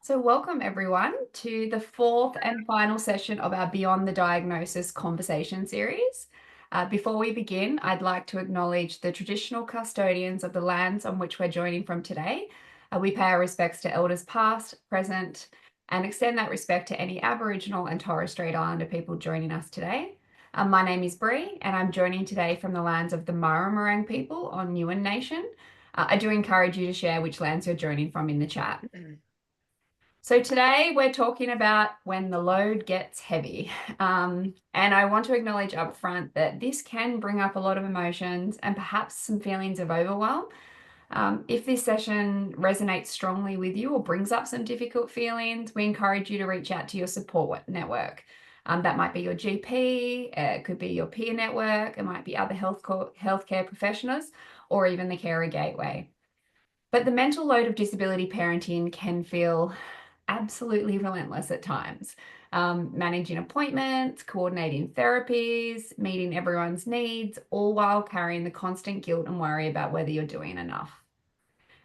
So, welcome everyone to the fourth and final session of our Beyond the Diagnosis conversation series. Before we begin, I'd like to acknowledge the traditional custodians of the lands on which we're joining from today. We pay our respects to elders past, present, and extend that respect to any Aboriginal and Torres Strait Islander people joining us today. My name is Bree, and I'm joining today from the lands of the Murrumarang people on Newen Nation. I do encourage you to share which lands you're joining from in the chat. So today we're talking about when the load gets heavy. And I want to acknowledge up front that this can bring up a lot of emotions and perhaps some feelings of overwhelm. If this session resonates strongly with you or brings up some difficult feelings, we encourage you to reach out to your support network. That might be your GP, it could be your peer network, it might be other healthcare professionals, or even the Carer Gateway. But the mental load of disability parenting can feel absolutely relentless at times. Managing appointments, coordinating therapies, meeting everyone's needs, all while carrying the constant guilt and worry about whether you're doing enough.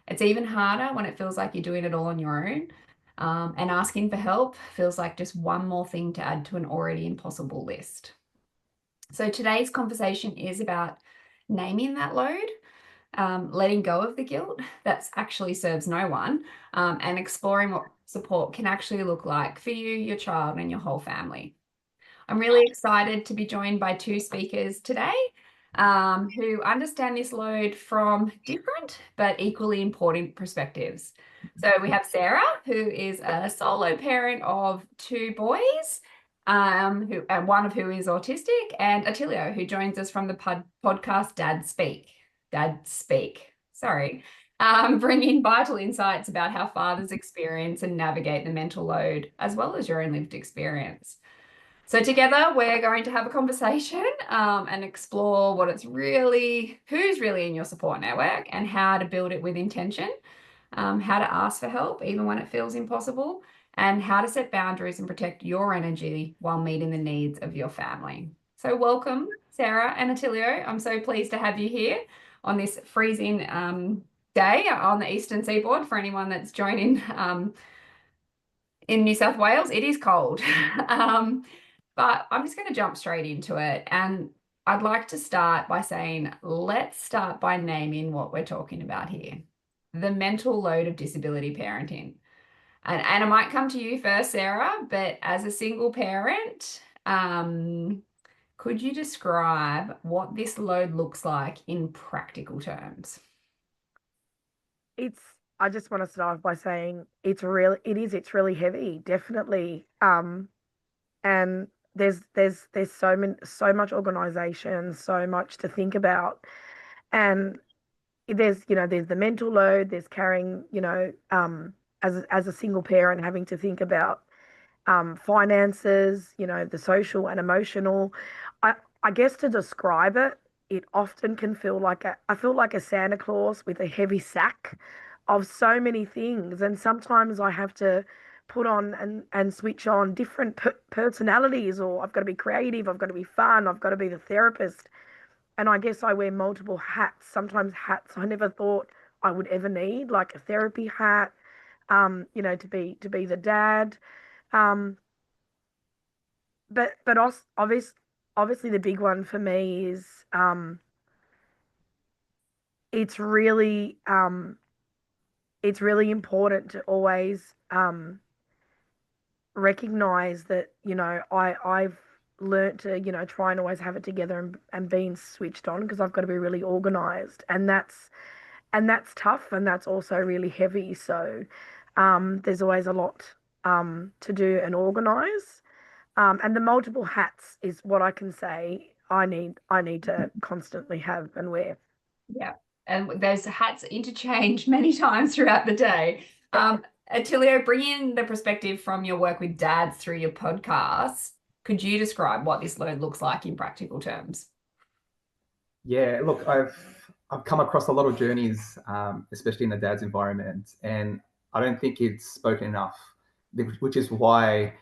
It's even harder when it feels like you're doing it all on your own. And asking for help feels like just one more thing to add to an already impossible list. So today's conversation is about naming that load, letting go of the guilt that actually serves no one, and exploring what support can actually look like for you, your child, and your whole family. I'm really excited to be joined by two speakers today who understand this load from different but equally important perspectives. So we have Sarah, who is a solo parent of two boys, one of who is autistic, and Atilio, who joins us from the podcast Dad Speak, sorry, bringing vital insights about how fathers experience and navigate the mental load, as well as your own lived experience. So together we're going to have a conversation and explore who's really in your support network and how to build it with intention, how to ask for help even when it feels impossible, and how to set boundaries and protect your energy while meeting the needs of your family. So welcome, Sarah and Atilio. I'm so pleased to have you here on this freezing day on the eastern seaboard. For anyone that's joining in New South Wales, it is cold. But I'm just going to jump straight into it. And I'd like to start by saying, let's start by naming what we're talking about here. The mental load of disability parenting. And I might come to you first, Sarah, but as a single parent, could you describe what this load looks like in practical terms? I just want to start off by saying it's really heavy, definitely. And there's so much organization, so much to think about. And there's the mental load, there's carrying, as a single parent having to think about finances, the social and emotional. I guess to describe it, it often can I feel like a Santa Claus with a heavy sack of so many things. And sometimes I have to put on and switch on different personalities, or I've got to be creative, I've got to be fun, I've got to be the therapist. And I guess I wear multiple hats, sometimes hats I never thought I would ever need, like a therapy hat, to be the dad. Um, but also, obviously the big one for me is it's really it's really important to always recognize that I've learnt to try and always have it together and being switched on, because I've got to be really organized, and that's tough, and that's also really heavy. So there's always a lot to do and organize. And the multiple hats is what I can say I need to constantly have and wear. Yeah. And those hats interchange many times throughout the day. Attilio, bring in the perspective from your work with dads through your podcast. Could you describe what this load looks like in practical terms? Yeah, look, I've come across a lot of journeys, especially in the dad's environment, and I don't think it's spoken enough, which is why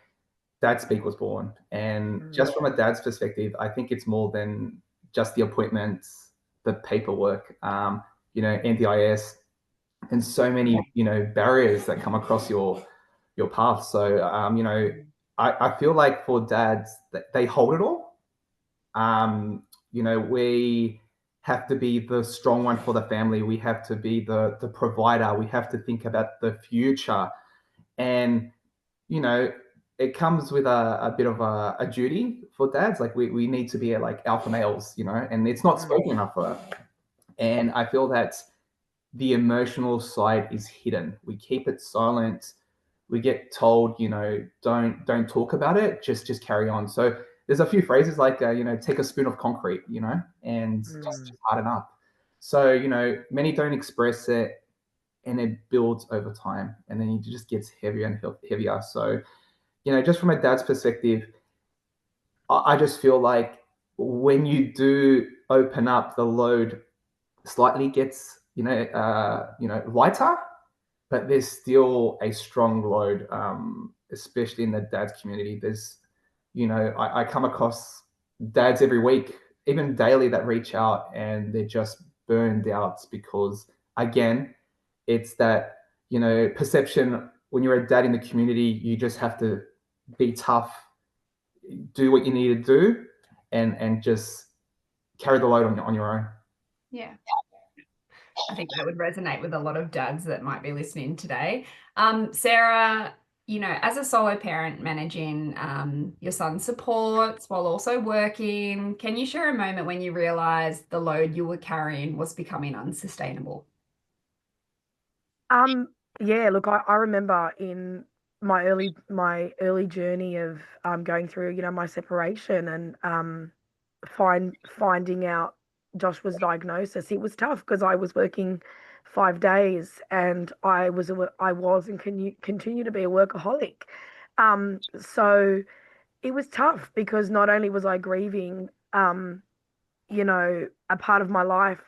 Dad Speak was born. And just from a dad's perspective, I think it's more than just the appointments, the paperwork, NDIS, and so many, barriers that come across your your path. So I feel like for dads, they hold it all. We have to be the strong one for the family. We have to be the provider. We have to think about the future. And, it comes with a bit of a duty for dads. Like we need to be like alpha males, and it's not spoken enough for that. And I feel that the emotional side is hidden. We keep it silent. We get told, don't talk about it. Just carry on. So there's a few phrases like, take a spoon of concrete, and just harden up. So many don't express it, and it builds over time, and then it just gets heavier and heavier. So just from a dad's perspective, I just feel like when you do open up, the load slightly gets lighter, but there's still a strong load, especially in the dads community. There's, I come across dads every week, even daily, that reach out and they're just burned out because, again, it's that, perception when you're a dad in the community, you just have to be tough, do what you need to do, and just carry the load on your own. Yeah. I think that would resonate with a lot of dads that might be listening today. Sarah, as a solo parent managing your son's supports while also working, can you share a moment when you realized the load you were carrying was becoming unsustainable? Yeah, look, I remember in my early journey of going through, my separation and finding out Joshua's diagnosis. It was tough because I was working 5 days and I was and continue to be a workaholic. So it was tough because not only was I grieving, a part of my life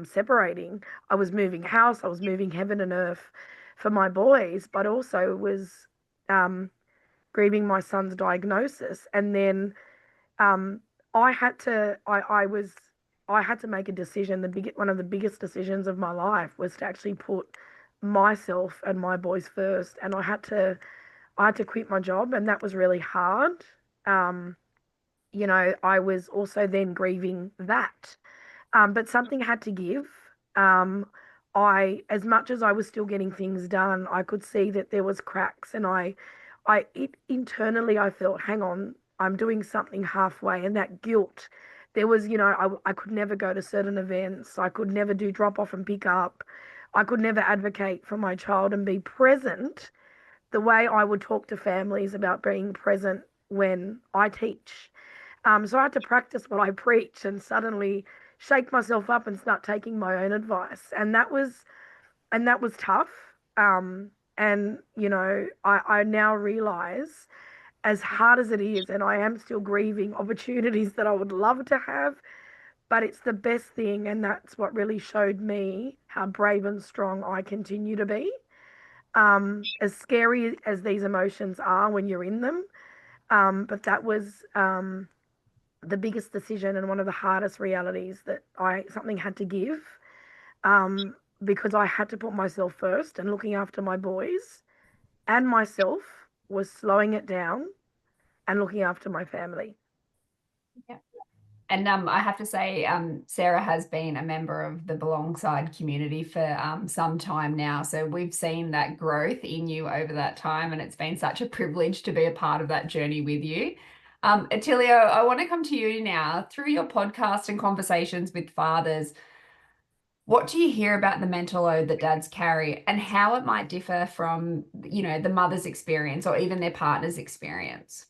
separating. I was moving house, I was moving heaven and earth for my boys, but also was um, grieving my son's diagnosis. And then um, I had to make a decision. One of the biggest decisions of my life was to actually put myself and my boys first, and I had to quit my job, and that was really hard. Um, I was also then grieving that. But something had to give. Um, as much as I was still getting things done, I could see that there was cracks, and internally I felt, hang on, I'm doing something halfway, and that guilt. There was, I could never go to certain events. I could never do drop off and pick up. I could never advocate for my child and be present the way I would talk to families about being present when I teach. So I had to practice what I preach and suddenly shake myself up and start taking my own advice. And that was tough. And I now realize, as hard as it is, and I am still grieving opportunities that I would love to have, but it's the best thing, and that's what really showed me how brave and strong I continue to be. As scary as these emotions are when you're in them, but that was the biggest decision and one of the hardest realities that something had to give, um, because I had to put myself first, and looking after my boys and myself was slowing it down and looking after my family. Yeah. And I have to say, Sarah has been a member of the Belongside community for some time now. So we've seen that growth in you over that time, and it's been such a privilege to be a part of that journey with you. Atilio, I want to come to you now. Through your podcast and conversations with fathers, what do you hear about the mental load that dads carry and how it might differ from, the mother's experience or even their partner's experience?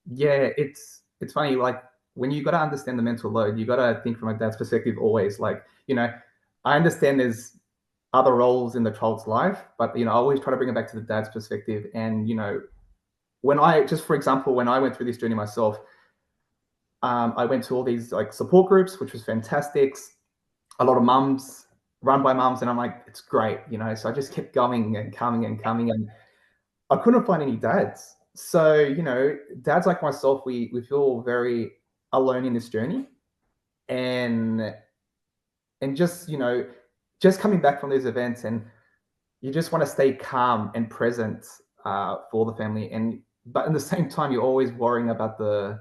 Yeah, it's funny. Like when you got to understand the mental load, you got to think from a dad's perspective always. Like I understand there's other roles in the child's life, but I always try to bring it back to the dad's perspective. And when for example, when I went through this journey myself, I went to all these like support groups, which was fantastic. A lot of mums, run by mums, and I'm like, it's great, So I just kept going and coming and coming, and I couldn't find any dads. So, dads like myself, we feel very alone in this journey. And just, just coming back from these events, and you just want to stay calm and present. for the family, but at the same time, you're always worrying about the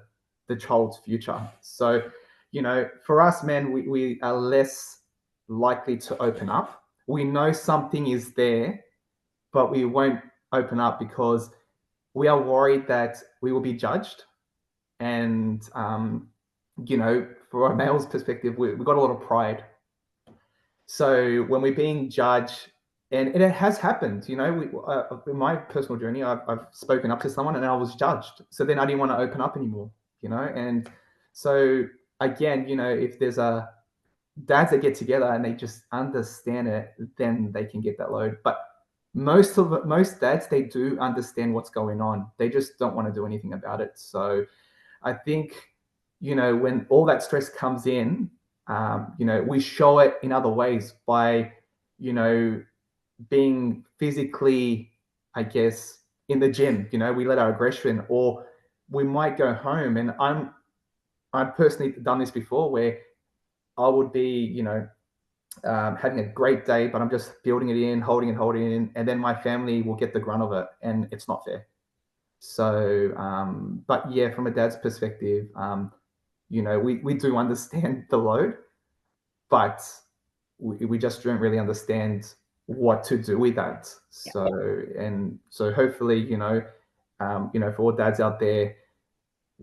child's future. So, for us men, we are less likely to open up. We know something is there, but we won't open up because we are worried that we will be judged. And, for a male's perspective, we've got a lot of pride. So when we're being judged, and it has happened, in my personal journey, I've spoken up to someone and I was judged. So then I didn't want to open up anymore, and so again, if there's dads that get together and they just understand it, then they can get that load. But most dads, they do understand what's going on. They just don't want to do anything about it. So I think, when all that stress comes in, we show it in other ways by, being physically, I guess, in the gym. We let our aggression, or we might go home. And I've personally done this before, where I would be, having a great day, but I'm just building it in, holding it in, and then my family will get the grunt of it, and it's not fair. So, but yeah, from a dad's perspective, we do understand the load, but we just don't really understand what to do with that. So hopefully, for all dads out there,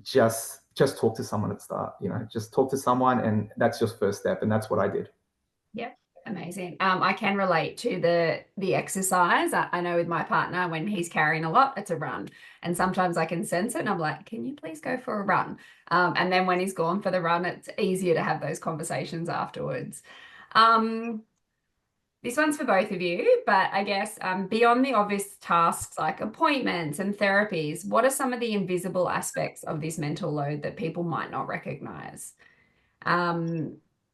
just talk to someone at the start. Just talk to someone, and that's your first step, and that's what I did. Yeah, amazing. I can relate to the exercise. I know with my partner, when he's carrying a lot, it's a run. And sometimes I can sense it and I'm like, can you please go for a run? And then when he's gone for the run, it's easier to have those conversations afterwards. This one's for both of you, but I guess beyond the obvious tasks like appointments and therapies, what are some of the invisible aspects of this mental load that people might not recognize?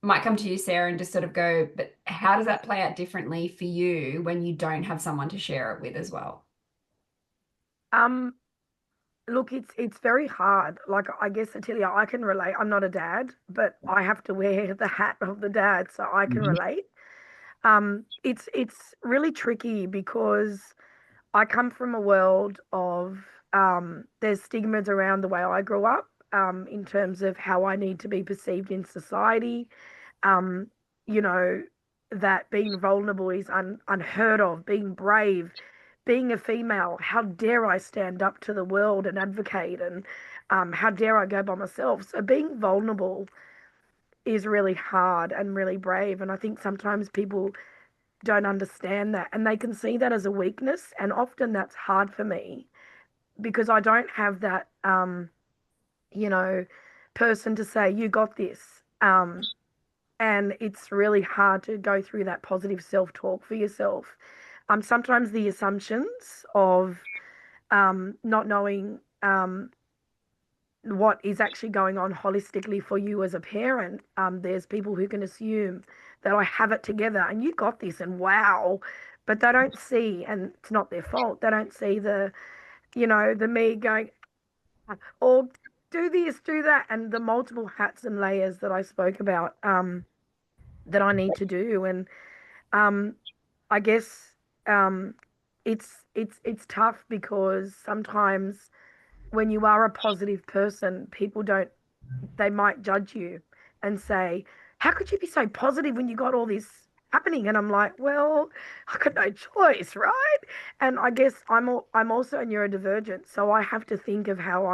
Might come to you, Sarah, and just sort of go, but how does that play out differently for you when you don't have someone to share it with as well? Look, it's very hard. Like, I guess, Atilia, I can relate. I'm not a dad, but I have to wear the hat of the dad, so I can relate. It's really tricky because I come from a world of there's stigmas around the way I grew up, in terms of how I need to be perceived in society. Um, you know, that being vulnerable is unheard of, being brave, being a female, how dare I stand up to the world and advocate, and how dare I go by myself. So being vulnerable is really hard and really brave. And I think sometimes people don't understand that, and they can see that as a weakness. And often that's hard for me because I don't have that, you know, person to say, you got this. And it's really hard to go through that positive self talk for yourself. Sometimes the assumptions of not knowing what is actually going on holistically for you as a parent. There's people who can assume that I have it together and you got this, and wow, but they don't see, and it's not their fault. They don't see the me going, or do this, do that, and the multiple hats and layers that I spoke about, that I need to do. And I guess it's tough because sometimes when you are a positive person, people don't, they might judge you and say, how could you be so positive when you got all this happening? And I'm like, well, I got no choice, right? And I guess I'm also a neurodivergent, so I have to think of how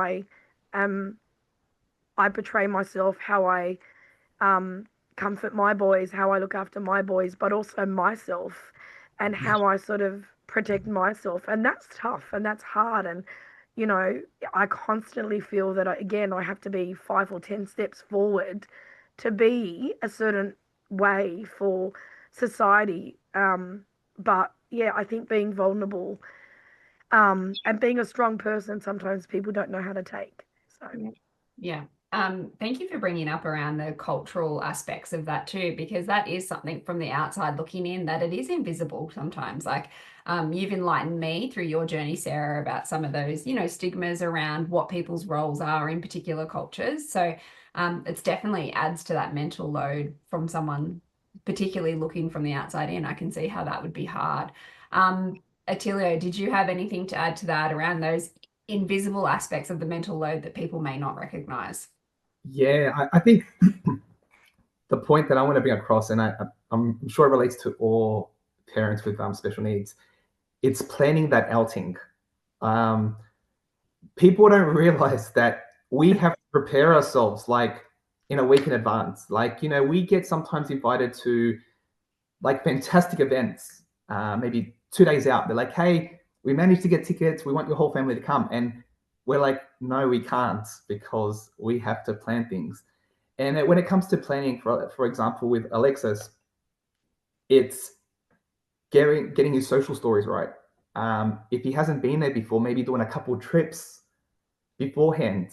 um I portray myself, how I comfort my boys, how I look after my boys, but also myself, and how I sort of protect myself. And that's tough and that's hard. And, I constantly feel that, again, I have to be 5 or 10 steps forward to be a certain way for society. But yeah, I think being vulnerable, and being a strong person, sometimes people don't know how to take. So. Yeah. Thank you for bringing up around the cultural aspects of that too, because that is something from the outside looking in that it is invisible sometimes. Like, you've enlightened me through your journey, Sarah, about some of those, stigmas around what people's roles are in particular cultures. So it's definitely adds to that mental load from someone particularly looking from the outside in. I can see how that would be hard. Atilio, did you have anything to add to that around those invisible aspects of the mental load that people may not recognize? Yeah, I think the point that I want to bring across, and I'm sure it relates to all parents with special needs, it's planning that outing. Um, People don't realize that we have to prepare ourselves like in a week in advance. Like, we get sometimes invited to like fantastic events, maybe 2 days out. They're like, hey, we managed to get tickets. We want your whole family to come. And we're like, no, we can't because we have to plan things. And when it comes to planning, for example, with Alexis, it's getting his social stories right. If he hasn't been there before, maybe doing a couple trips beforehand.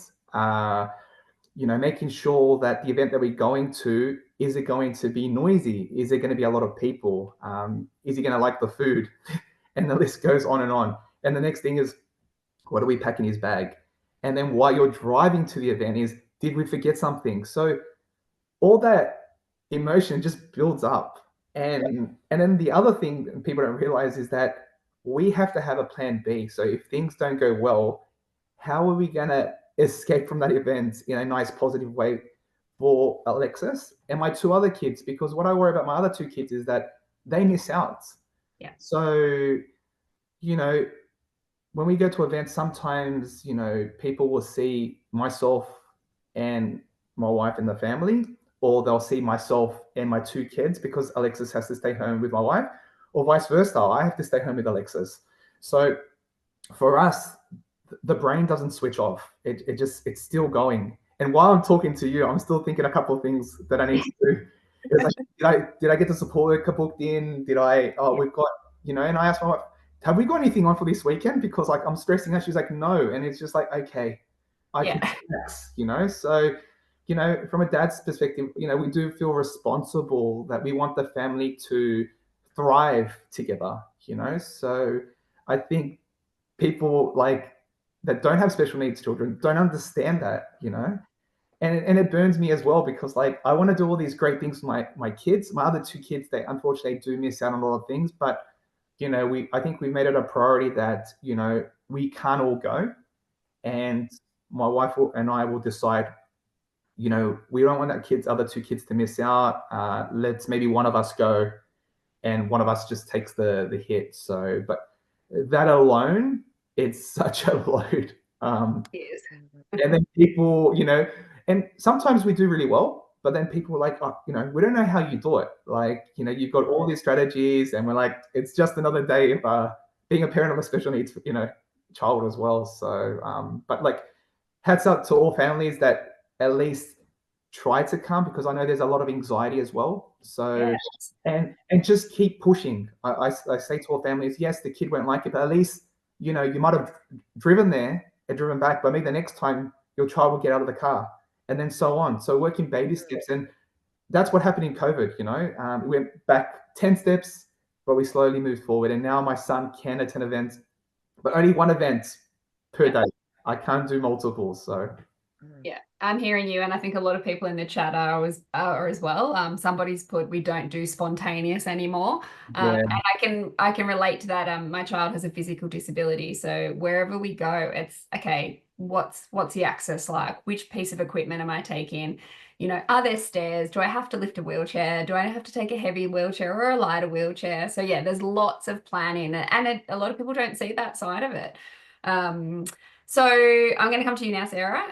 Making sure that the event that we're going to, is it going to be noisy? Is it going to be a lot of people? Is he going to like the food? And the list goes on and on. And the next thing is, what are we packing his bag? And then while you're driving to the event is, did we forget something? So all that emotion just builds up. And then the other thing people don't realize is that we have to have a plan B. So if things don't go well, how are we going to escape from that event in a nice positive way for Alexis and my two other kids? Because what I worry about my other two kids is that they miss out. Yeah. So, you know, when we go to events, sometimes, people will see myself and my wife and the family, or they'll see myself and my two kids because Alexis has to stay home with my wife, or vice versa. I have to stay home with Alexis. So for us, the brain doesn't switch off. It's still going. And while I'm talking to you, I'm still thinking a couple of things that I need to do. It's like, did I get the support worker booked in? We've got, and I asked my wife, have we got anything on for this weekend? Because like I'm stressing out. She's like, no. And it's just like, okay, I can relax, So, from a dad's perspective, we do feel responsible that we want the family to thrive together, So I think people like that don't have special needs children don't understand that, and it burns me as well because like I want to do all these great things for my kids. My other two kids, they unfortunately do miss out on a lot of things, but I think we made it a priority that we can't all go, and my wife and I will decide. We don't want other two kids to miss out. Let's maybe one of us go, and one of us just takes the hit. So, but that alone, it's such a load. Yes. And then people, and sometimes we do really well, but then people are like, oh, we don't know how you do it. Like, you've got all these strategies, and we're like, it's just another day of being a parent of a special needs, child as well. So, but like, hats up to all families that at least try to come, because I know there's a lot of anxiety as well. So, Yes. and just keep pushing. I say to all families, yes, the kid won't like it, but at least, you might have driven there and driven back, but maybe the next time your child will get out of the car, and then so on. So working baby steps, and that's what happened in COVID. We went back 10 steps, but we slowly moved forward. And now my son can attend events, but only one event per day. I can't do multiple. So Yeah, I'm hearing you, and I think a lot of people in the chat are as well. Somebody's put, we don't do spontaneous anymore, yeah, and I can relate to that. My child has a physical disability, so wherever we go, it's okay. What's the access like? Which piece of equipment am I taking? Are there stairs? Do I have to lift a wheelchair? Do I have to take a heavy wheelchair or a lighter wheelchair? So yeah, there's lots of planning, and a lot of people don't see that side of it. So I'm going to come to you now, Sarah.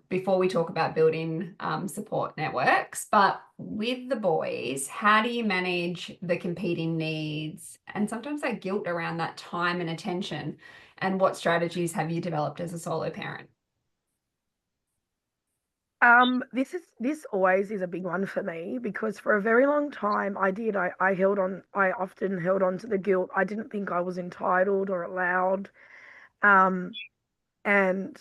Before we talk about building support networks, but with the boys, how do you manage the competing needs and sometimes that guilt around that time and attention? And what strategies have you developed as a solo parent? This always is a big one for me because for a very long time I often held on to the guilt. I didn't think I was entitled or allowed. Um, and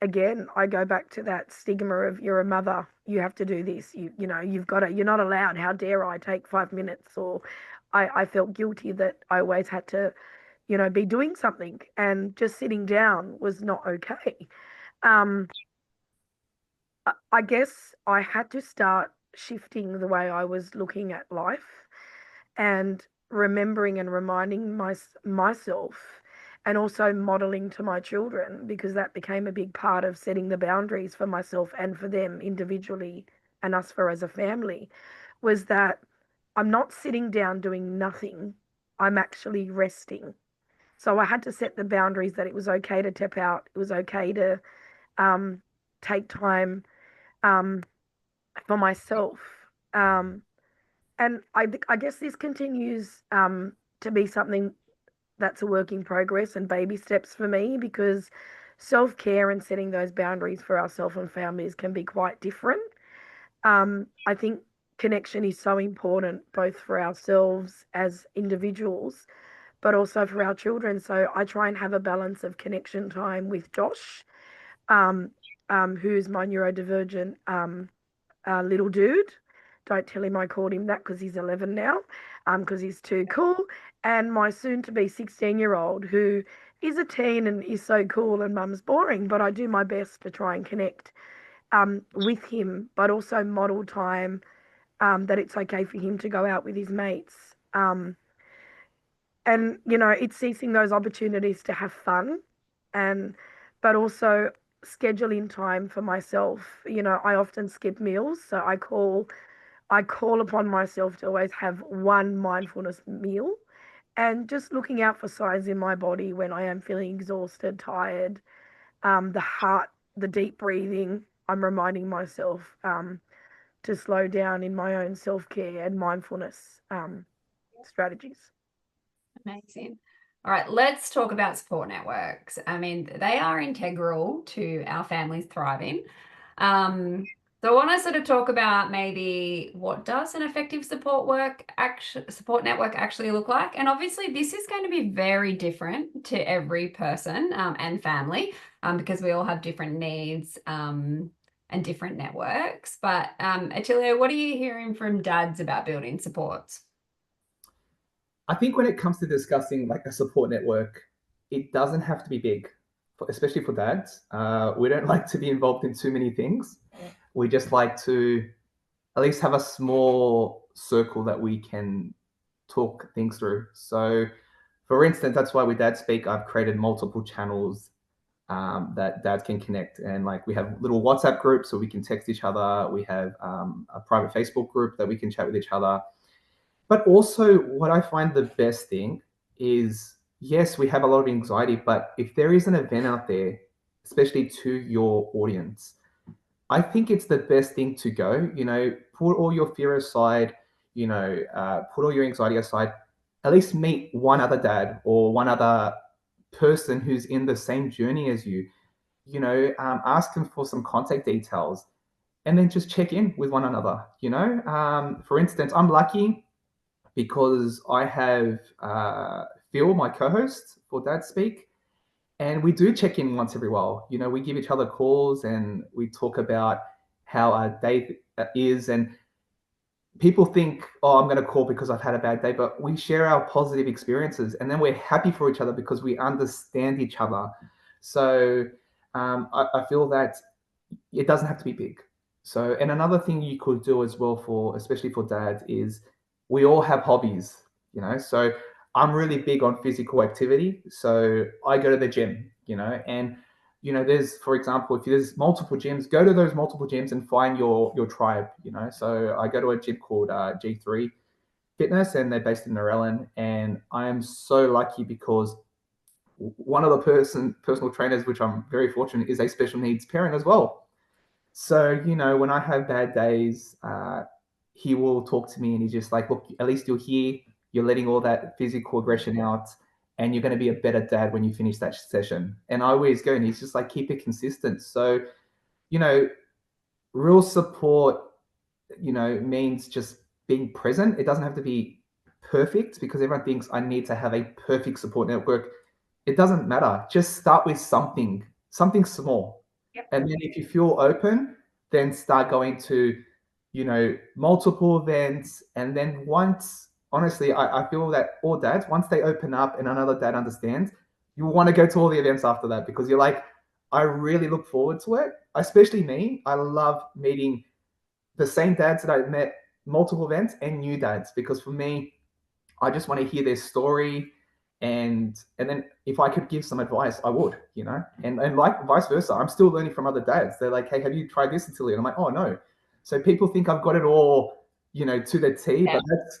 again, I go back to that stigma of you're a mother, you have to do this, you've got to, you're not allowed. How dare I take 5 minutes? Or I felt guilty that I always had to, be doing something, and just sitting down was not okay. Um, I guess I had to start shifting the way I was looking at life. and remembering and reminding myself, and also modeling to my children, because that became a big part of setting the boundaries for myself and for them individually and us for as a family, was that I'm not sitting down doing nothing, I'm actually resting. So I had to set the boundaries that it was okay to tap out, it was okay to um, take time um, for myself. Um, and I guess this continues to be something that's a work in progress and baby steps for me, because self care and setting those boundaries for ourselves and families can be quite different. I think connection is so important both for ourselves as individuals, but also for our children. So I try and have a balance of connection time with Josh, um, who's my neurodivergent little dude. Don't tell him I called him that because he's 11 now, because he's too cool. And my soon to be 16-year-old, who is a teen and is so cool and mum's boring, but I do my best to try and connect with him, but also model time, that it's okay for him to go out with his mates. And, it's seizing those opportunities to have fun, and, but also scheduling time for myself. I often skip meals, so I call upon myself to always have one mindfulness meal, and just looking out for signs in my body when I am feeling exhausted, tired, the heart, the deep breathing. I'm reminding myself to slow down in my own self care and mindfulness strategies. Amazing. All right, let's talk about support networks. I mean, they are integral to our families thriving. So I want to sort of talk about maybe what does an effective support network actually look like? And obviously, this is going to be very different to every person and family because we all have different needs and different networks. But Atilio, what are you hearing from dads about building supports? I think when it comes to discussing like a support network, it doesn't have to be big, especially for dads. We don't like to be involved in too many things. We just like to at least have a small circle that we can talk things through. So, for instance, that's why with Dad Speak, I've created multiple channels that dads can connect. And like we have little WhatsApp groups so we can text each other. We have a private Facebook group that we can chat with each other. But also, what I find the best thing is yes, we have a lot of anxiety, but if there is an event out there, especially to your audience, I think it's the best thing to go. Put all your fear aside, put all your anxiety aside, at least meet one other dad or one other person who's in the same journey as you. Ask them for some contact details and then just check in with one another. For instance, I'm lucky because I have Phil, my co-host for Dad Speak, and we do check in once every while. We give each other calls and we talk about how our day is. And people think, oh, I'm going to call because I've had a bad day, but we share our positive experiences and then we're happy for each other because we understand each other. So I feel that it doesn't have to be big. So, and another thing you could do as well especially for dads, is we all have hobbies, so I'm really big on physical activity. So I go to the gym, and, there's, for example, if there's multiple gyms, go to those multiple gyms and find your tribe, So I go to a gym called G3 Fitness and they're based in Narellan. And I am so lucky because one of the personal trainers, which I'm very fortunate, is a special needs parent as well. So, when I have bad days, he will talk to me and he's just like, look, at least you're here. You're letting all that physical aggression out and you're going to be a better dad when you finish that session. And I always go and he's just like, keep it consistent. So, you know, real support, means just being present. It doesn't have to be perfect because everyone thinks I need to have a perfect support network. It doesn't matter. Just start with something small. Yep. And then if you feel open, then start going to, multiple events. And then honestly, I feel that all dads, once they open up and another dad understands, you want to go to all the events after that because you're like, I really look forward to it. Especially me. I love meeting the same dads that I met multiple events and new dads, because for me, I just want to hear their story. And then if I could give some advice, I would, and like vice versa. I'm still learning from other dads. They're like, hey, have you tried this, Atilio? And I'm like, oh, no. So people think I've got it all, to the T, but that's,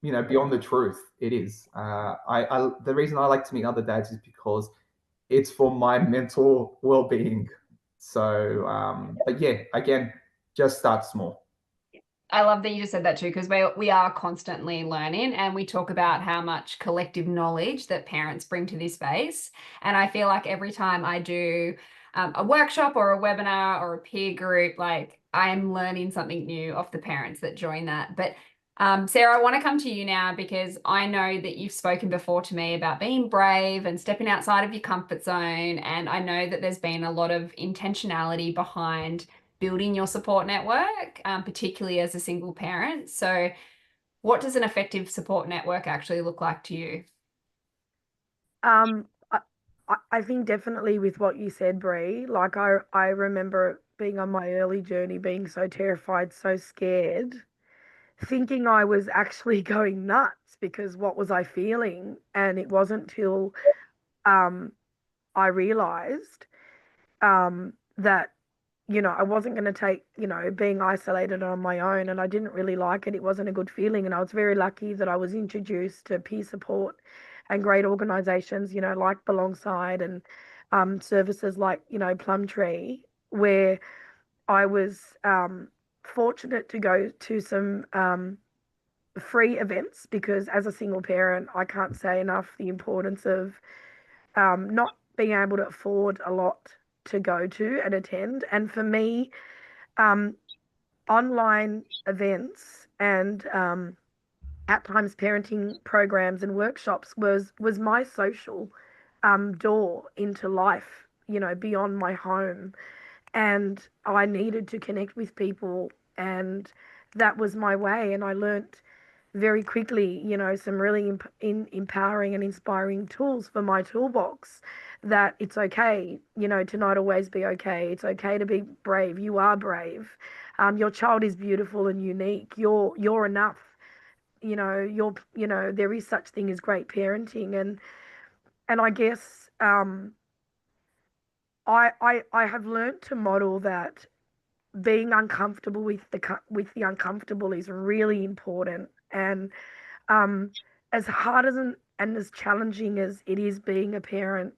beyond the truth. It is. The reason I like to meet other dads is because it's for my mental well-being. So, but yeah, again, just start small. I love that you just said that too, because we are constantly learning, and we talk about how much collective knowledge that parents bring to this space. And I feel like every time I do a workshop or a webinar or a peer group, like I'm learning something new off the parents that join that. But Sarah, I want to come to you now, because I know that you've spoken before to me about being brave and stepping outside of your comfort zone. And I know that there's been a lot of intentionality behind building your support network, particularly as a single parent. So what does an effective support network actually look like to you? Um, I, I think definitely with what you said, Bree, like I remember being on my early journey, being so terrified, so scared, thinking I was actually going nuts because what was I feeling? And it wasn't till um, I realized that I wasn't going to take, being isolated on my own, and I didn't really like it. It wasn't a good feeling. And I was very lucky that I was introduced to peer support and great organizations, like Belongside and services like, Plumtree, where I was fortunate to go to some free events because as a single parent, I can't say enough the importance of not being able to afford a lot to go to and attend. And for me, um, online events and at times parenting programs and workshops was my social door into life, beyond my home. And I needed to connect with people, and that was my way. And I learnt very quickly, some really empowering and inspiring tools for my toolbox, that it's okay, to not always be okay. It's okay to be brave. You are brave. Your child is beautiful and unique. You're enough. There is such thing as great parenting. And I guess I have learned to model that being uncomfortable with the uncomfortable is really important. And um, as hard and as challenging as it is being a parent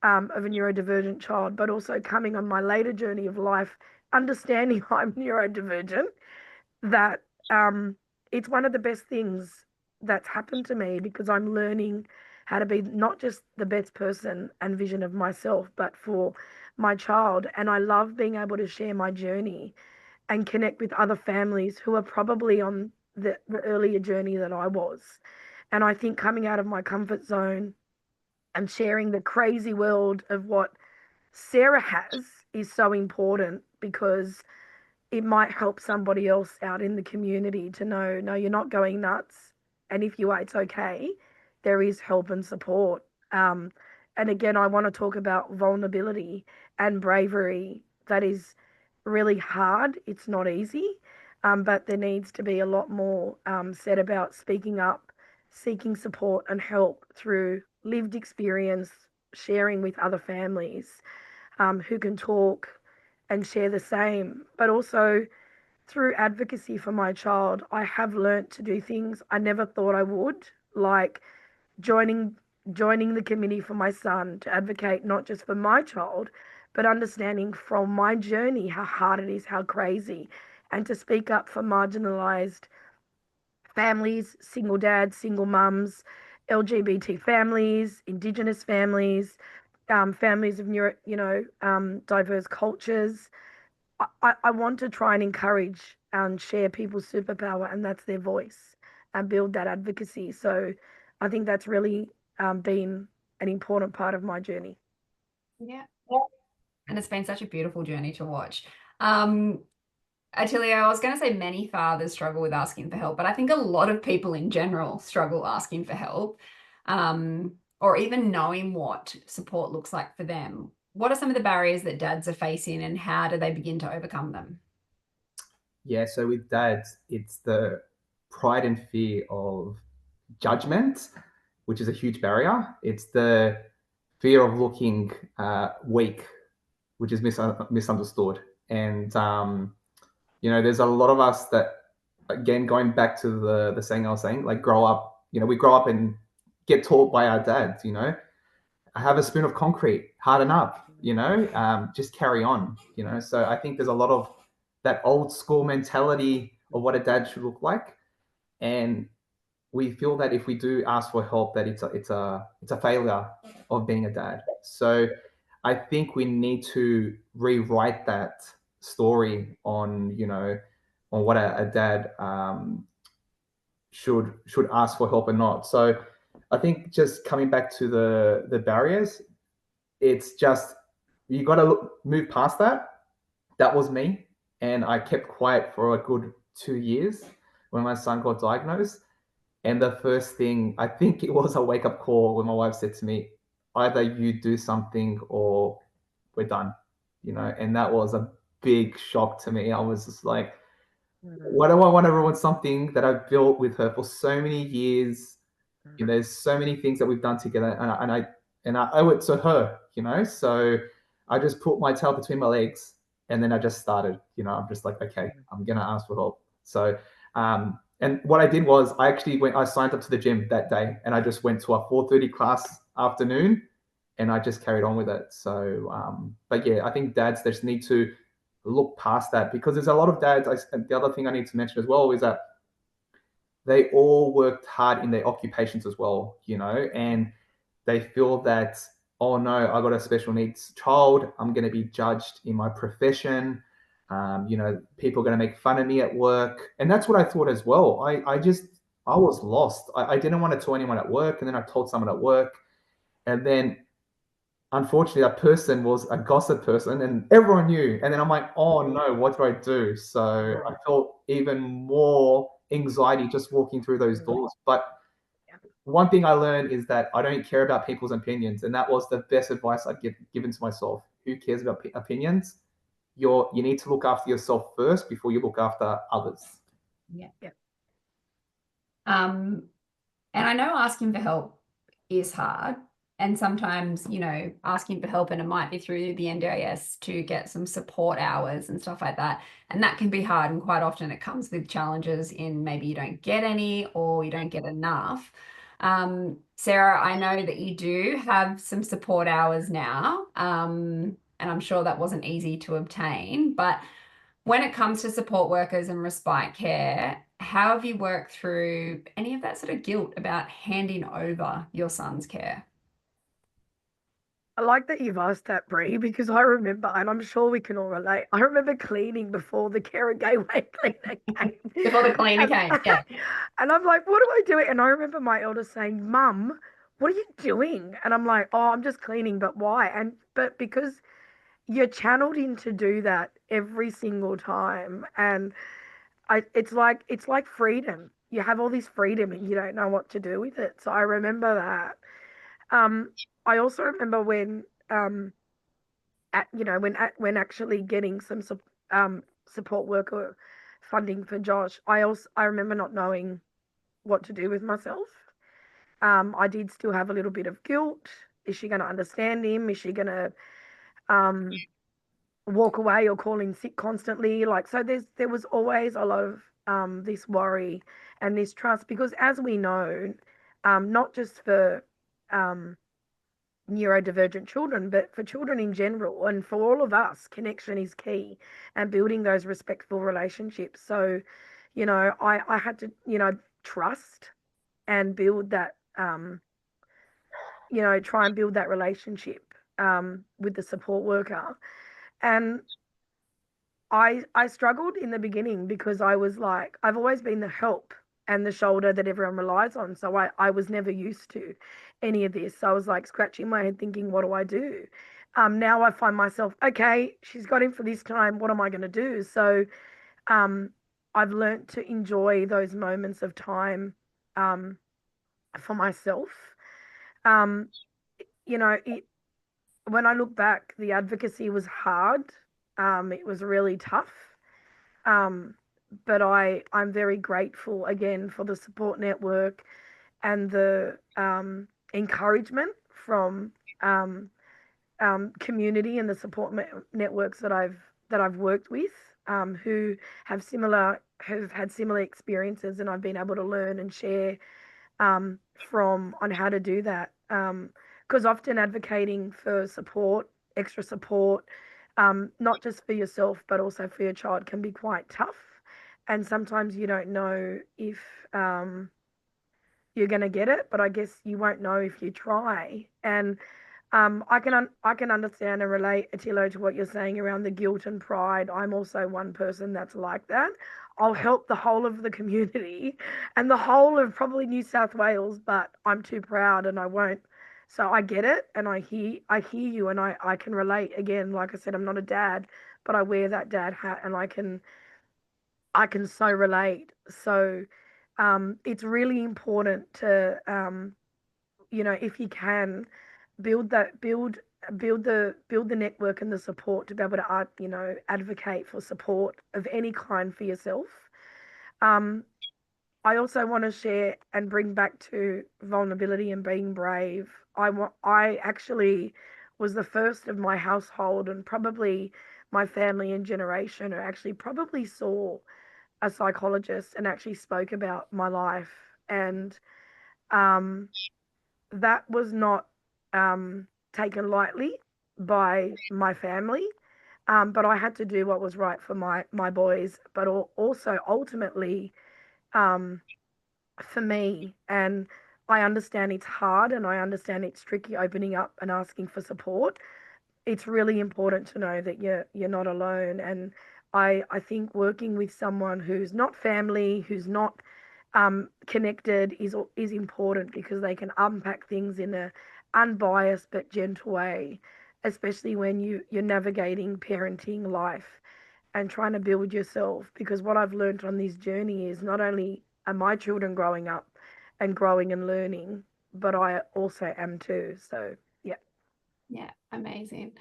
of a neurodivergent child, but also coming on my later journey of life, understanding I'm neurodivergent, that it's one of the best things that's happened to me, because I'm learning how to be not just the best person and vision of myself, but for my child. And I love being able to share my journey and connect with other families who are probably on the earlier journey that I was. And I think coming out of my comfort zone and sharing the crazy world of what Sarah has is so important, because it might help somebody else out in the community to know, no, you're not going nuts. And if you are, it's okay. There is help and support. Um, and again, I want to talk about vulnerability and bravery. That is really hard. It's not easy. But there needs to be a lot more said about speaking up, seeking support and help through lived experience, sharing with other families who can talk and share the same, but also through advocacy for my child. I have learnt to do things I never thought I would, like joining joining the committee for my son to advocate not just for my child, but understanding from my journey how hard it is, how crazy, and to speak up for marginalized families, single dads, single mums, LGBT families, Indigenous families, families of diverse cultures. I want to try and encourage and share people's superpower, and that's their voice, and build that advocacy. So I think that's really been an important part of my journey. Yeah. And it's been such a beautiful journey to watch. Um, Atilio, I was going to say many fathers struggle with asking for help, but I think a lot of people in general struggle asking for help, or even knowing what support looks like for them. What are some of the barriers that dads are facing, and how do they begin to overcome them? Yeah, so with dads, it's the pride and fear of judgment, which is a huge barrier. It's the fear of looking weak, which is misunderstood. And there's a lot of us that, again, going back to the saying I was saying, like, grow up. We grow up and get taught by our dads. I have a spoon of concrete, harden up. Just carry on. So I think there's a lot of that old school mentality of what a dad should look like, and we feel that if we do ask for help, that it's a failure of being a dad. So I think we need to rewrite that story on what a dad should ask for help or not. So I think, just coming back to the barriers, it's just, you got to move past that. That was me, and I kept quiet for a good 2 years when my son got diagnosed. And the first thing, I think it was a wake up call when my wife said to me, either you do something or we're done, and that was a big shock to me. I was just like, why do I want to ruin something that I've built with her for so many years? There's so many things that we've done together, and I owe it to her, So I just put my tail between my legs, and then I just started. I'm just like, okay, I'm gonna ask for help. So, and what I did was, I signed up to the gym that day, and I just went to a 4:30 class afternoon, and I just carried on with it. So, but yeah, I think dads, they just need to look past that, because there's a lot of dads. And the other thing I need to mention as well is that they all worked hard in their occupations as well, and they feel that, oh no, I got a special needs child, I'm going to be judged in my profession. People are going to make fun of me at work. And that's what I thought as well. I was lost. I didn't want to tell anyone at work. And then I told someone at work. And then, unfortunately, that person was a gossip person and everyone knew. And then I'm like, oh no, what do I do? So I felt even more anxiety just walking through those doors. But one thing I learned is that I don't care about people's opinions. And that was the best advice I'd given to myself. Who cares about opinions? You need to look after yourself first before you look after others. Yeah. And I know asking for help is hard. And sometimes, asking for help, and it might be through the NDIS to get some support hours and stuff like that. And that can be hard. And quite often it comes with challenges in maybe you don't get any or you don't get enough. Sarah, I know that you do have some support hours now. And I'm sure that wasn't easy to obtain. But when it comes to support workers and respite care, how have you worked through any of that sort of guilt about handing over your son's care? I like that you've asked that, Brie, because I remember, and I'm sure we can all relate, I remember cleaning before the Care and Gateway cleaner came. Before the cleaner came, yeah. And I'm like, what do I do? And I remember my eldest saying, Mum, what are you doing? And I'm like, oh, I'm just cleaning, but why? But because you're channeled in to do that every single time. And it's like freedom. You have all this freedom and you don't know what to do with it. So I remember that. I also remember when when actually getting some support worker funding for Josh. I remember not knowing what to do with myself. I did still have a little bit of guilt. Is she going to understand him? Is she going to walk away or call in sick constantly? Like, so there was always a lot of this worry and this trust, because as we know, not just for neurodivergent children, but for children in general and for all of us, connection is key, and building those respectful relationships. So, I had to, trust and build that, try and build that relationship with the support worker. And I struggled in the beginning because I was like, I've always been the help and the shoulder that everyone relies on. So I was never used to any of this. So I was like scratching my head thinking, what do I do? Now I find myself, okay, she's got him for this time. What am I going to do? So I've learnt to enjoy those moments of time for myself. When I look back, the advocacy was hard. It was really tough. But I'm very grateful again for the support network and the encouragement from community and the support networks that I've worked with, who have had similar experiences, and I've been able to learn and share from on how to do that. Because often advocating for support, extra support, not just for yourself but also for your child, can be quite tough. And sometimes you don't know if you're going to get it, but I guess you won't know if you try. And I can understand and relate, Attilo, to what you're saying around the guilt and pride. I'm also one person that's like that. I'll help the whole of the community and the whole of probably New South Wales, but I'm too proud and I won't. So I get it, and I hear you, and I can relate. Again, like I said, I'm not a dad, but I wear that dad hat, and I can so relate. So it's really important to if you can build the network and the support to be able to advocate for support of any kind for yourself. I also want to share and bring back to vulnerability and being brave. I actually was the first of my household, and probably my family and generation, who actually probably saw a psychologist and actually spoke about my life. And um, that was not taken lightly by my family. But I had to do what was right for my boys, but also ultimately um, for me. And I understand it's hard, and I understand it's tricky opening up and asking for support. It's really important to know that you're not alone. And I think working with someone who's not family, who's not connected, is important, because they can unpack things in a unbiased but gentle way, especially when you're navigating parenting life and trying to build yourself. Because what I've learned on this journey is, not only are my children growing up and growing and learning, but I also am too. So yeah. Yeah, amazing.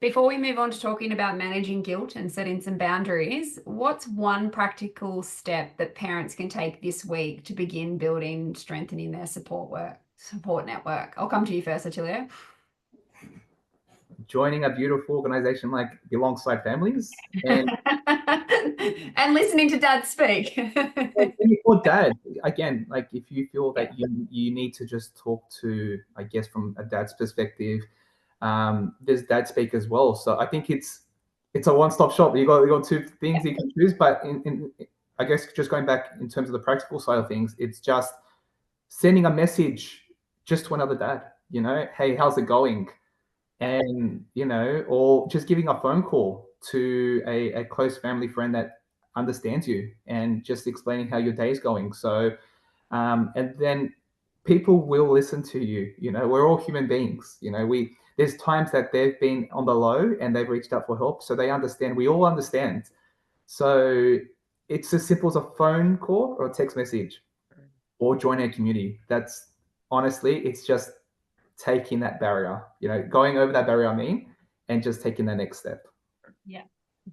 Before we move on to talking about managing guilt and setting some boundaries, what's one practical step that parents can take this week to begin building, strengthening their support network? I'll come to you first, Atilio. Joining a beautiful organization like Alongside Families, and and listening to Dad speak. for dad, again, like if you feel that you need to just talk to, I guess, from a dad's perspective, there's dad speak as well. So I think it's a one-stop shop. You got two things you can choose, but in I guess just going back in terms of the practical side of things, it's just sending a message just to another dad, hey, how's it going? And or just giving a phone call to a close family friend that understands you, and just explaining how your day is going. So and then people will listen to you. We're all human beings. There's times that they've been on the low and they've reached out for help, so they understand. We all understand. So it's as simple as a phone call or a text message, or join a community. That's honestly, it's just taking that barrier, going over that barrier, and just taking the next step. Yeah.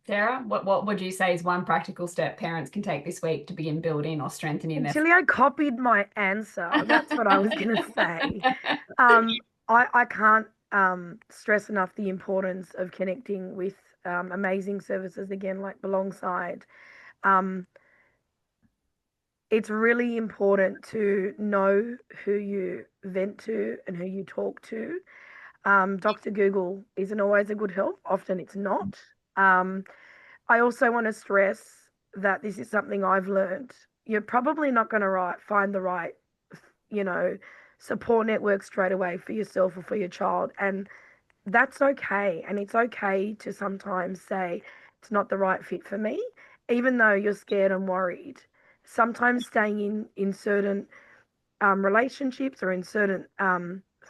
Sarah, what would you say is one practical step parents can take this week to begin building or strengthening their... Actually, I copied my answer. That's what I was going to say. I can't stress enough the importance of connecting with amazing services, again, like Alongside. It's really important to know who you vent to and who you talk to. Dr. Google isn't always a good help. Often it's not. I also want to stress that this is something I've learned. You're probably not going to find the right, support network straight away for yourself or for your child. And that's okay. And it's okay to sometimes say it's not the right fit for me, even though you're scared and worried. Sometimes staying in certain relationships or in certain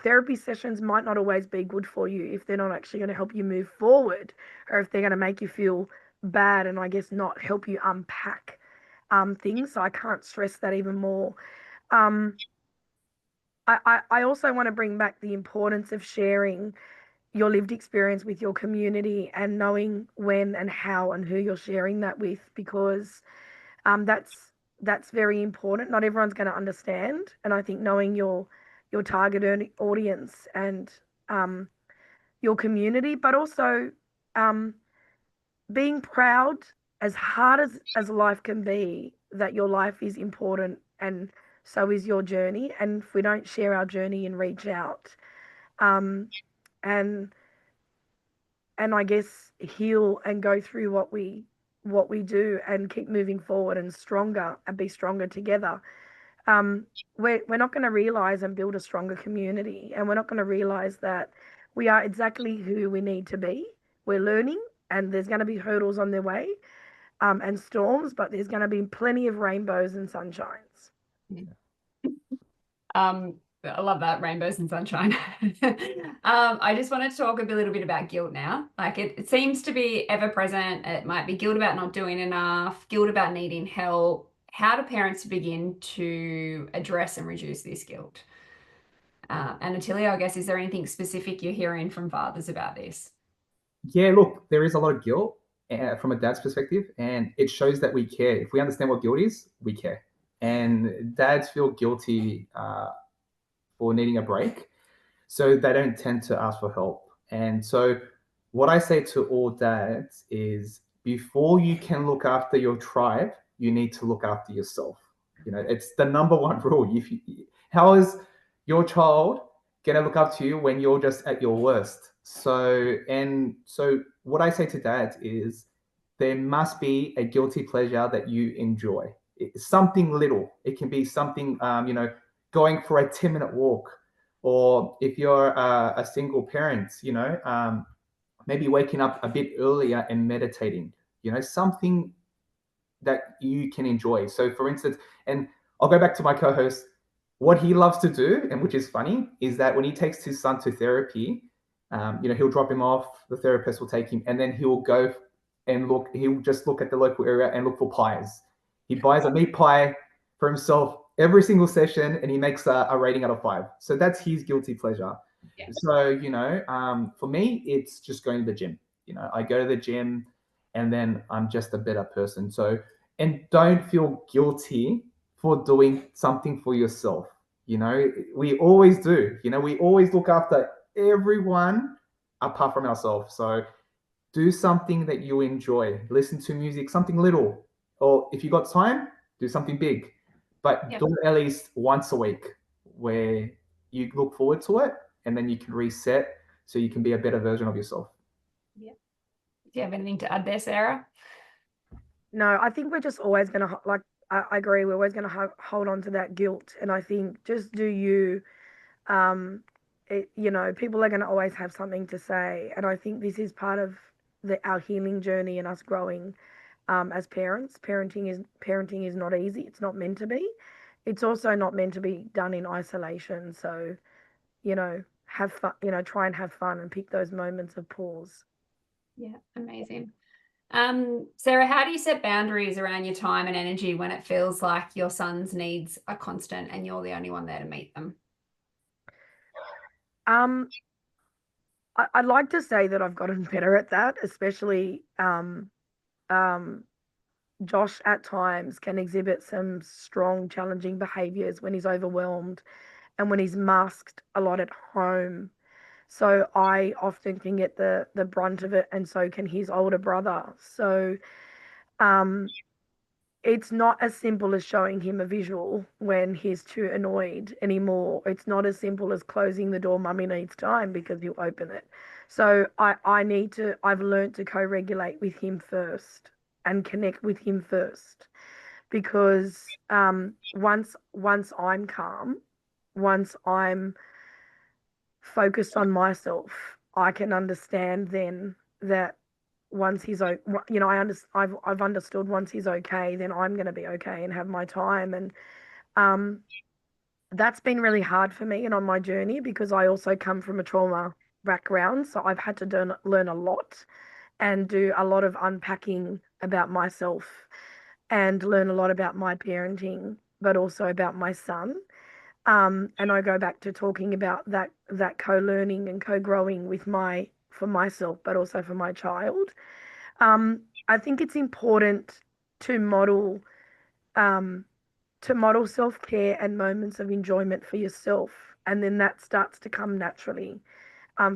therapy sessions might not always be good for you if they're not actually going to help you move forward, or if they're going to make you feel bad and I guess not help you unpack things. So I can't stress that even more. I also want to bring back the importance of sharing your lived experience with your community, and knowing when and how and who you're sharing that with, because that's that's very important. Not everyone's going to understand, and I think knowing your target audience and your community, but also um, being proud, as hard as life can be, that your life is important and so is your journey. And if we don't share our journey and reach out, um, and I guess heal and go through what we do and keep moving forward and stronger and be stronger together, um, we're not going to realize and build a stronger community, and we're not going to realize that we are exactly who we need to be. We're learning, and there's going to be hurdles on their way, and storms, but there's going to be plenty of rainbows and sunshines. I love that, rainbows and sunshine. I just wanted to talk a little bit about guilt now. Like it seems to be ever present. It might be guilt about not doing enough, guilt about needing help. How do parents begin to address and reduce this guilt? And Atilio, I guess, is there anything specific you're hearing from fathers about this? Yeah, look, there is a lot of guilt from a dad's perspective, and it shows that we care. If we understand what guilt is, we care. And dads feel guilty for needing a break, so they don't tend to ask for help. And so, what I say to all dads is before you can look after your tribe, you need to look after yourself. You know, it's the number one rule. How is your child going to look up to you when you're just at your worst? So what I say to dads is there must be a guilty pleasure that you enjoy. It's something little. It can be something, going for a 10-minute walk, or if you're a single parent, maybe waking up a bit earlier and meditating, something that you can enjoy. So for instance, and I'll go back to my co-host, what he loves to do, and which is funny, is that when he takes his son to therapy, he'll drop him off, the therapist will take him, and then he'll go and he'll just look at the local area and look for pies. He buys a meat pie for himself every single session, and he makes a rating out of 5. So that's his guilty pleasure. Yeah. So, for me, it's just going to the gym. I go to the gym and then I'm just a better person. So, and don't feel guilty for doing something for yourself. We always do. We always look after everyone apart from ourselves. So do something that you enjoy. Listen to music, something little. Or if you got time, do something big. But do it at least once a week where you look forward to it, and then you can reset so you can be a better version of yourself. Yeah. Do you have anything to add there, Sarah? No, I think we're just always going to, like, I agree, we're always going to hold on to that guilt. And I think just do you, people are going to always have something to say. And I think this is part of our healing journey and us growing as parents. Parenting is not easy. It's not meant to be. It's also not meant to be done in isolation. So, have fun, try and have fun and pick those moments of pause. Yeah, amazing. Sarah, how do you set boundaries around your time and energy when it feels like your son's needs are constant and you're the only one there to meet them? I'd like to say that I've gotten better at that, especially Josh at times can exhibit some strong, challenging behaviors when he's overwhelmed and when he's masked a lot at home. So I often can get the brunt of it, and so can his older brother. So it's not as simple as showing him a visual when he's too annoyed anymore. It's not as simple as closing the door, mummy needs time, because you open it. So I've learned to co-regulate with him first and connect with him first, because once I'm calm, once I'm focused on myself, I can understand then that once he's I've understood once he's okay, then I'm going to be okay and have my time. And that's been really hard for me and on my journey, because I also come from a trauma background, so I've had to learn a lot and do a lot of unpacking about myself and learn a lot about my parenting, but also about my son. And I go back to talking about that co-learning and co-growing for myself, but also for my child. I think it's important to model um, to model self-care and moments of enjoyment for yourself, and then that starts to come naturally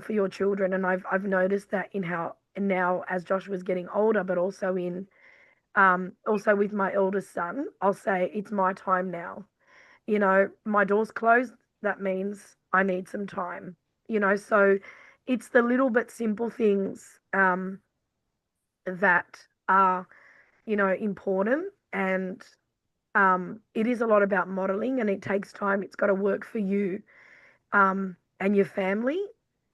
for your children. And I've noticed that in how, and now as Josh was getting older, but also in also with my eldest son, I'll say it's my time now. You know, my door's closed, that means I need some time. You know, so it's the little but simple things that are, you know, important. And it is a lot about modeling, and it takes time. It's got to work for you and your family,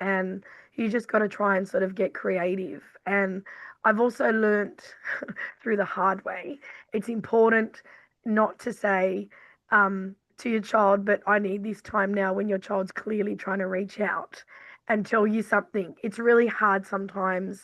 and you just got to try and sort of get creative. And I've also learnt through the hard way, it's important not to say to your child, but I need this time now, when your child's clearly trying to reach out and tell you something. It's really hard sometimes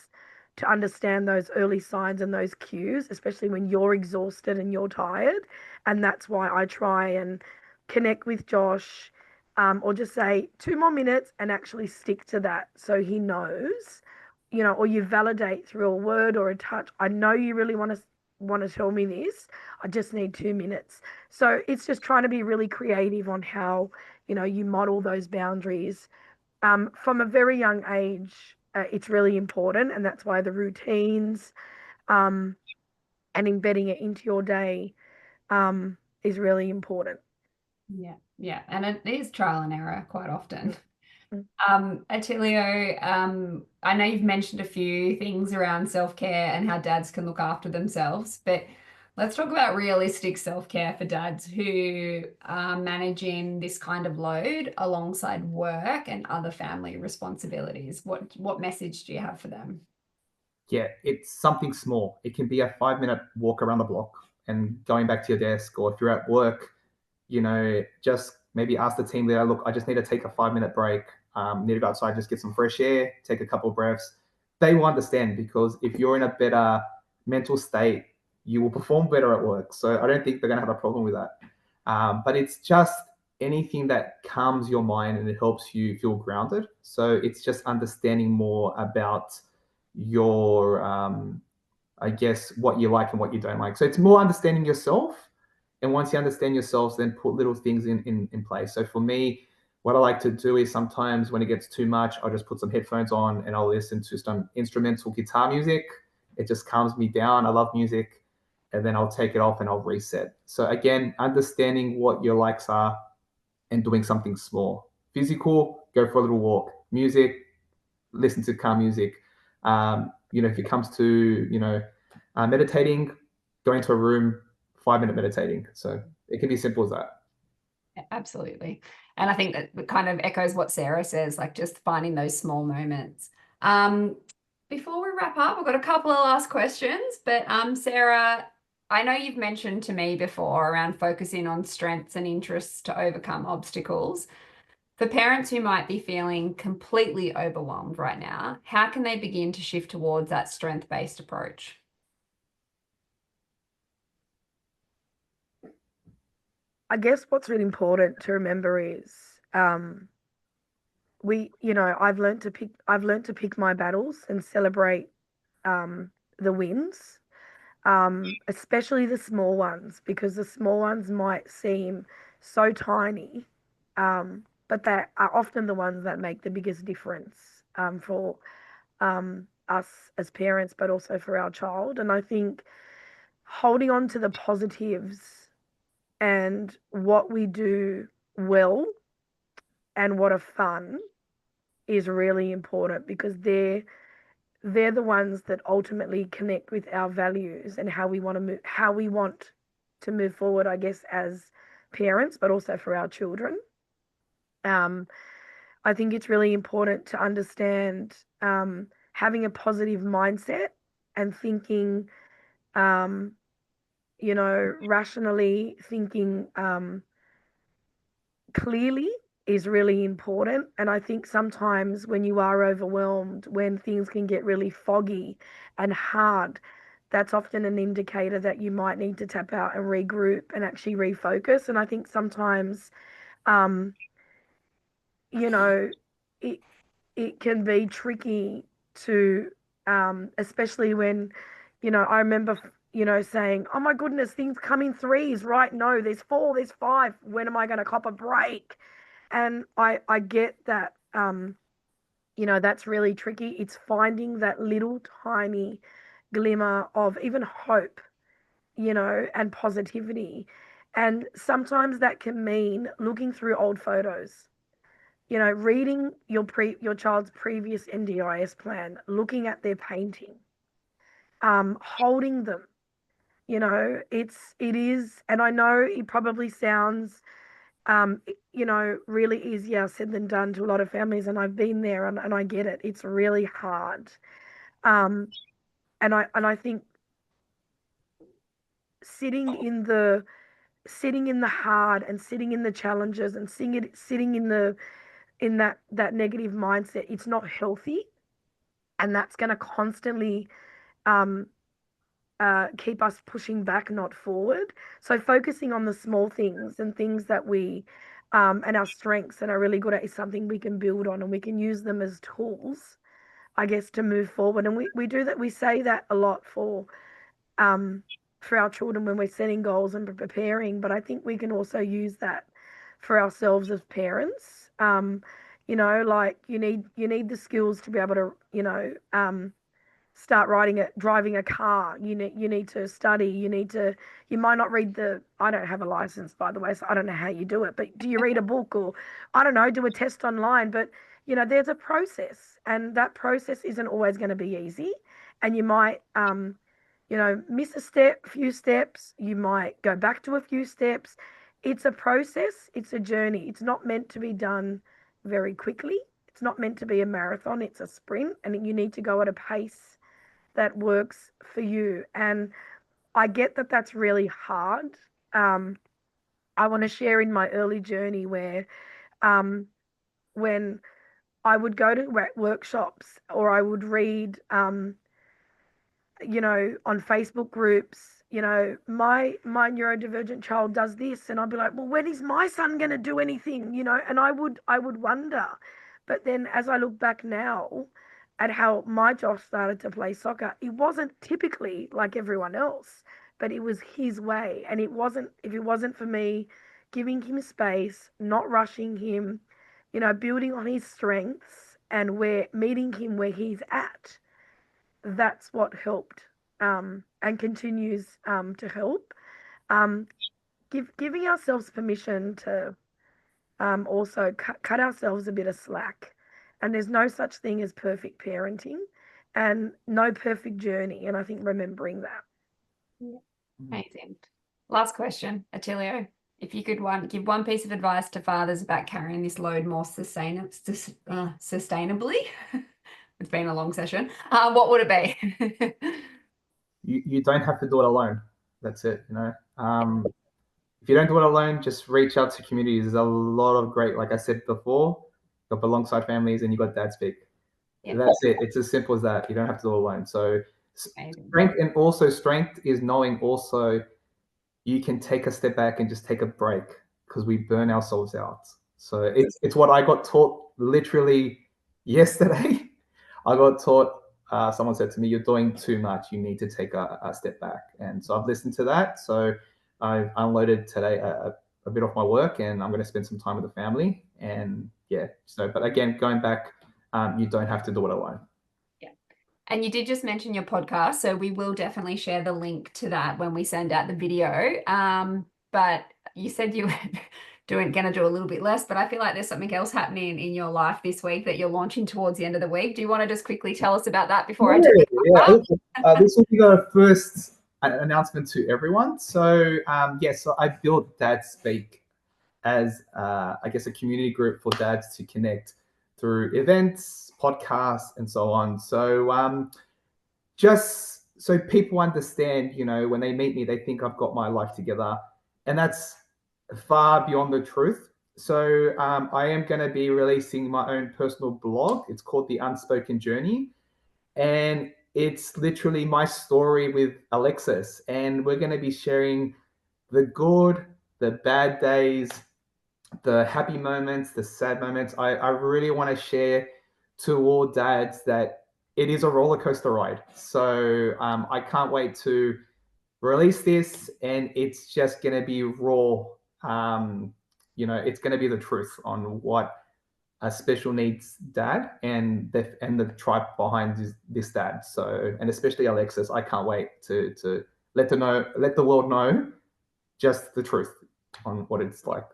to understand those early signs and those cues, especially when you're exhausted and you're tired. And that's why I try and connect with Josh, or just say 2 more minutes and actually stick to that, so he knows, you know, or you validate through a word or a touch. I know you really want to tell me this. I just need 2 minutes. So it's just trying to be really creative on how, you know, you model those boundaries from a very young age. It's really important, and that's why the routines um, and embedding it into your day is really important. Yeah, yeah, and it is trial and error quite often. Mm. Atilio, I know you've mentioned a few things around self-care and how dads can look after themselves, but let's talk about realistic self-care for dads who are managing this kind of load alongside work and other family responsibilities. What message do you have for them? Yeah, it's something small. It can be a 5 minute walk around the block and going back to your desk, or if you're at work, just maybe ask the team leader, look, I just need to take a 5 minute break. Need to go outside, just get some fresh air, take a couple of breaths. They will understand, because if you're in a better mental state, you will perform better at work. So I don't think they're going to have a problem with that. But it's just anything that calms your mind and it helps you feel grounded. So it's just understanding more about your, I guess, what you like and what you don't like. So it's more understanding yourself. And once you understand yourselves, then put little things in place. So for me, what I like to do is sometimes when it gets too much, I'll just put some headphones on and I'll listen to some instrumental guitar music. It just calms me down. I love music. And then I'll take it off and I'll reset. So again, understanding what your likes are and doing something small. Physical, go for a little walk. Music, listen to calm music. If it comes to, meditating, go into a room, 5 minute meditating. So it can be simple as that. Yeah, absolutely. And I think that kind of echoes what Sarah says, like just finding those small moments. Um, Before we wrap up, I've got a couple of last questions, but Sarah, I know you've mentioned to me before around focusing on strengths and interests to overcome obstacles. For parents who might be feeling completely overwhelmed right now, how can they begin to shift towards that strength-based approach? I guess what's really important to remember is I've learned to pick my battles and celebrate the wins, especially the small ones, because the small ones might seem so tiny, but they are often the ones that make the biggest difference for us as parents, but also for our child. And I think holding on to the positives and what we do well and what are fun is really important, because they're the ones that ultimately connect with our values and how we want to move forward, I guess, as parents, but also for our children. um, I think it's really important to understand having a positive mindset and thinking, um, rationally thinking, clearly is really important. And I think sometimes when you are overwhelmed, when things can get really foggy and hard, that's often an indicator that you might need to tap out and regroup and actually refocus. And I think sometimes, um, you know, it it can be tricky to, especially when, I remember saying, oh my goodness, things come in threes, right? No, there's four, there's five. When am I going to cop a break? And I get that, that's really tricky. It's finding that little tiny glimmer of even hope, and positivity. And sometimes that can mean looking through old photos, reading your child's previous NDIS plan, looking at their painting, holding them. It is, and I know it probably sounds, really easier said than done to a lot of families, and I've been there, and I get it. It's really hard. Um, and I think sitting in the hard, and sitting in the challenges, and sitting in that negative mindset, it's not healthy, and that's going to constantly um, keep us pushing back, not forward. So focusing on the small things and things that we and our strengths and are really good at is something we can build on, and we can use them as tools, I guess, to move forward. And we do that. We say that a lot um, for our children when we're setting goals and preparing. But I think we can also use that for ourselves as parents. Like you need the skills to be able to, start driving a car. You need to study. You might not read I don't have a license, by the way, so I don't know how you do it, but do you read a book, or I don't know, do a test online? But there's a process, and that process isn't always going to be easy, and you might miss few steps. You might go back to a few steps. It's a process, it's a journey. It's not meant to be done very quickly. It's not meant to be a marathon, it's a sprint, and you need to go at a pace that works for you. And I get that that's really hard. I want to share in my early journey where when I would go to workshops, or I would read, on Facebook groups, my neurodivergent child does this, and I'd be like, well, when is my son going to do anything? And I would wonder. But then as I look back now at how my Josh started to play soccer, it wasn't typically like everyone else, but it was his way. And if it wasn't for me giving him space, not rushing him, building on his strengths, and meeting him where he's at, that's what helped, and continues to help. Um, giving ourselves permission to also cut ourselves a bit of slack. And there's no such thing as perfect parenting, and no perfect journey. And I think remembering that. Yeah. Amazing. Last question, Atilio. If you could give one piece of advice to fathers about carrying this load more sustainably, it's been a long session, what would it be? You don't have to do it alone. That's it. If you don't do it alone, just reach out to communities. There's a lot of great, like I said before, you've got alongside families, and you've got Dad Speak. Yep. That's it. It's as simple as that. You don't have to do it alone. So strength is knowing also you can take a step back and just take a break, because we burn ourselves out. So it's what I got taught literally yesterday. I got taught, someone said to me, you're doing too much. You need to take a step back. And so I've listened to that. So I've unloaded today a bit of my work, and I'm going to spend some time with the family. And yeah, but again, going back, you don't have to do it alone. Yeah. And you did just mention your podcast, so we will definitely share the link to that when we send out the video. But you said you were going to do a little bit less, but I feel like there's something else happening in your life this week that you're launching towards the end of the week. Do you want to just quickly tell us about that before I do it? This will be the first announcement to everyone. So so I built Dad Speak as I guess a community group for dads to connect through events, podcasts, and so on. So just so people understand, when they meet me, they think I've got my life together, and that's far beyond the truth. So I am going to be releasing my own personal blog. It's called The Unspoken Journey, and it's literally my story with Alexis, and we're going to be sharing the good, the bad days, the happy moments, the sad moments. I really want to share to all dads that it is a roller coaster ride. So I can't wait to release this, and it's just going to be raw. It's going to be the truth on what a special needs dad and the tribe behind this dad. So, and especially Alexis, I can't wait to let the world know just the truth on what it's like.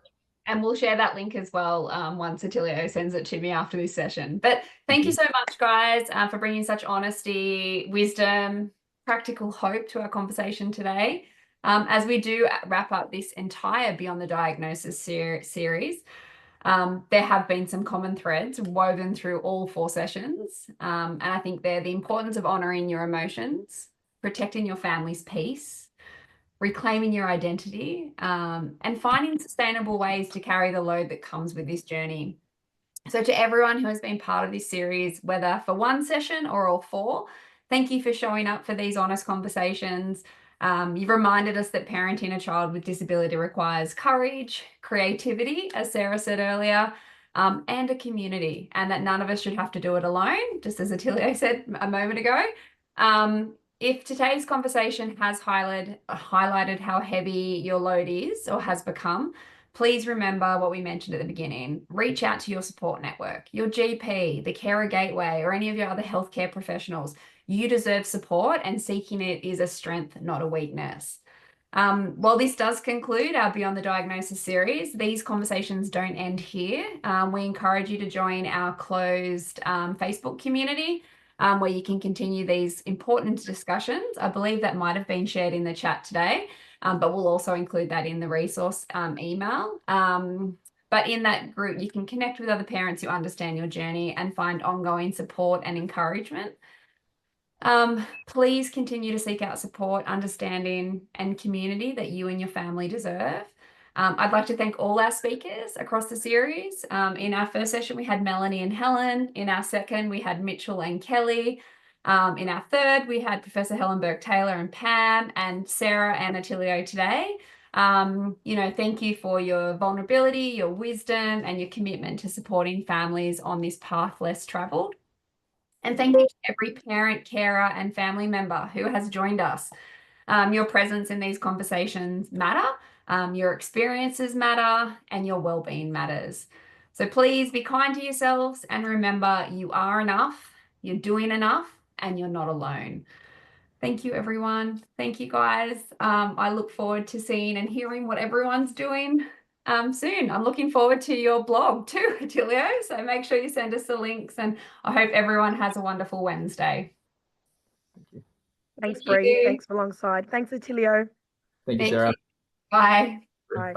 And we'll share that link as well once Atilio sends it to me after this session. But thank you so much, guys, for bringing such honesty, wisdom, practical hope to our conversation today. As we do wrap up this entire Beyond the Diagnosis series, there have been some common threads woven through all 4 sessions. And I think they're the importance of honouring your emotions, protecting your family's peace, reclaiming your identity, and finding sustainable ways to carry the load that comes with this journey. So to everyone who has been part of this series, whether for 1 session or all 4, thank you for showing up for these honest conversations. You've reminded us that parenting a child with disability requires courage, creativity, as Sarah said earlier, and a community, and that none of us should have to do it alone, just as Atilio said a moment ago. If today's conversation has highlighted how heavy your load is or has become, please remember what we mentioned at the beginning. Reach out to your support network, your GP, the Carer Gateway, or any of your other healthcare professionals. You deserve support, and seeking it is a strength, not a weakness. While this does conclude our Beyond the Diagnosis series, these conversations don't end here. We encourage you to join our closed Facebook community, where you can continue these important discussions. I believe that might have been shared in the chat today, but we'll also include that in the resource email. But in that group, you can connect with other parents who understand your journey and find ongoing support and encouragement. Please continue to seek out support, understanding, and community that you and your family deserve. I'd like to thank all our speakers across the series. In our first session, we had Melanie and Helen. In our second, we had Mitchell and Kelly. In our third, we had Professor Helen Burke-Taylor and Pam, and Sarah and Atilio today. Thank you for your vulnerability, your wisdom, and your commitment to supporting families on this path less travelled. And thank you to every parent, carer, and family member who has joined us. Your presence in these conversations matter, your experiences matter, and your well-being matters. So please be kind to yourselves, and remember, you are enough, you're doing enough, and you're not alone. Thank you, everyone. Thank you, guys. I look forward to seeing and hearing what everyone's doing soon. I'm looking forward to your blog too, Atilio. So make sure you send us the links, and I hope everyone has a wonderful Wednesday. Thanks, Bree. Thanks alongside. Thanks, Atilio. Thank you, Sarah. Bye. Bye.